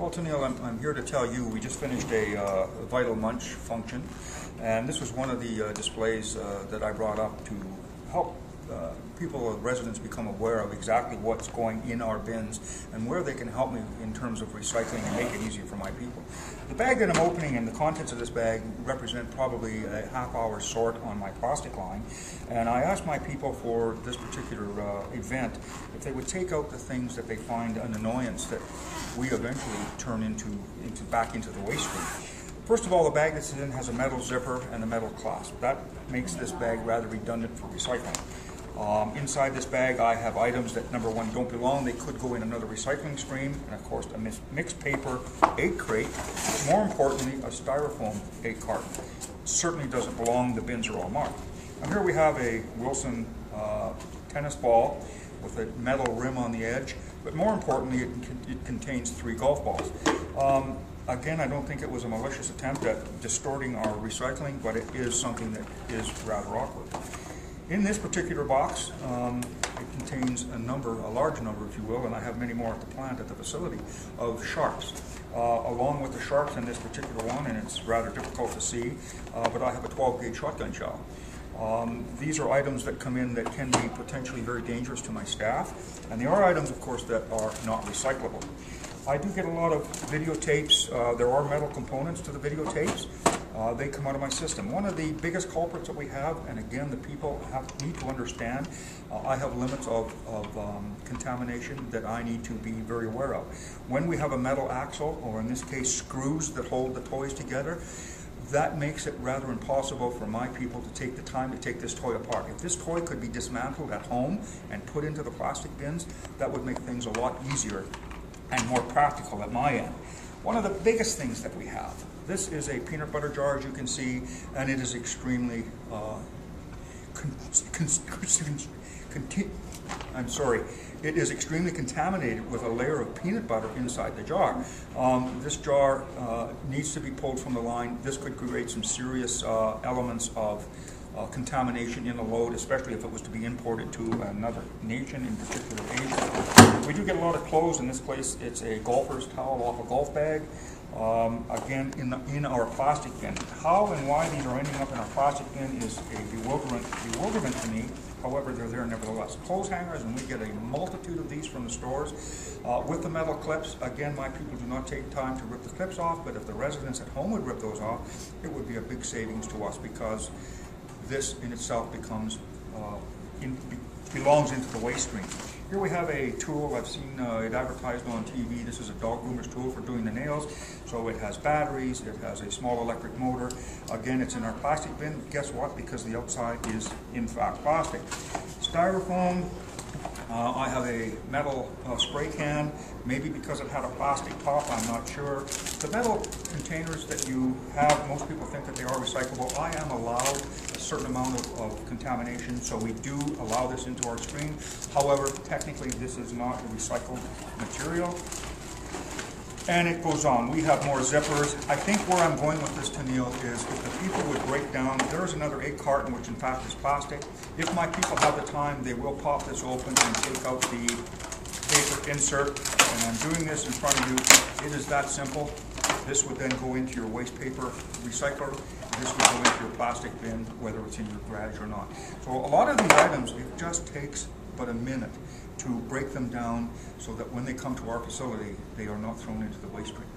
Well, Tennille, I'm here to tell you we just finished a Vital Munch function, and this was one of the displays that I brought up to help people, residents, become aware of exactly what's going in our bins and where they can help me in terms of recycling and make it easier for my people. The bag that I'm opening and the contents of this bag represent probably a half-hour sort on my plastic line, and I asked my people for this particular event if they would take out the things that they find an annoyance that we eventually turn back into the waste stream. First of all, the bag that's in has a metal zipper and a metal clasp. That makes this bag rather redundant for recycling. Inside this bag I have items that, number one, don't belong. They could go in another recycling stream, and of course a mixed paper 8 crate. More importantly, a styrofoam 8 carton. It certainly doesn't belong. The bins are all marked. Now here we have a Wilson tennis ball with a metal rim on the edge, but more importantly it contains 3 golf balls. Again, I don't think it was a malicious attempt at distorting our recycling, but it is something that is rather awkward. In this particular box, it contains a large number, if you will, and I have many more at the plant, at the facility, of sharps. Along with the sharps in this particular one, and it's rather difficult to see, but I have a 12-gauge shotgun shell. These are items that come in that can be potentially very dangerous to my staff, and there are items, of course, that are not recyclable. I do get a lot of videotapes. There are metal components to the videotapes. They come out of my system. One of the biggest culprits that we have, and again the people need to understand, I have limits of contamination that I need to be very aware of. When we have a metal axle, or in this case screws that hold the toys together, that makes it rather impossible for my people to take the time to take this toy apart. If this toy could be dismantled at home and put into the plastic bins, that would make things a lot easier and more practical at my end. One of the biggest things that we have, this is a peanut butter jar, as you can see, and it is extremely it is extremely contaminated with a layer of peanut butter inside the jar. This jar needs to be pulled from the line. This could create some serious elements of contamination in the load, especially if it was to be imported to another nation, in particular Asia. We do get a lot of clothes in this place. It's a golfer's towel off a golf bag. Again, in our plastic bin. How and why these are ending up in our plastic bin is a bewilderment to me. However, they're there nevertheless. Clothes hangers, and we get a multitude of these from the stores. With the metal clips, again, my people do not take time to rip the clips off, but if the residents at home would rip those off, it would be a big savings to us, because this in itself belongs into the waste stream. Here we have a tool. I've seen it advertised on TV. This is a dog groomer's tool for doing the nails. So it has batteries, it has a small electric motor. Again, it's in our plastic bin. Guess what? Because the outside is in fact plastic. Styrofoam. I have a metal spray can, maybe because it had a plastic top, I'm not sure. The metal containers that you have, most people think that they are recyclable. I am allowed a certain amount of contamination, so we do allow this into our stream. However, technically this is not a recycled material. And it goes on. We have more zippers. I think where I'm going with this, Tennille, is if the people would break down, there's another 8 carton, which in fact is plastic. If my people have the time, they will pop this open and take out the paper insert. And I'm doing this in front of you. It is that simple. This would then go into your waste paper recycler. This would go into your plastic bin, whether it's in your garage or not. So a lot of these items, it just takes but a minute to break them down so that when they come to our facility, they are not thrown into the waste stream.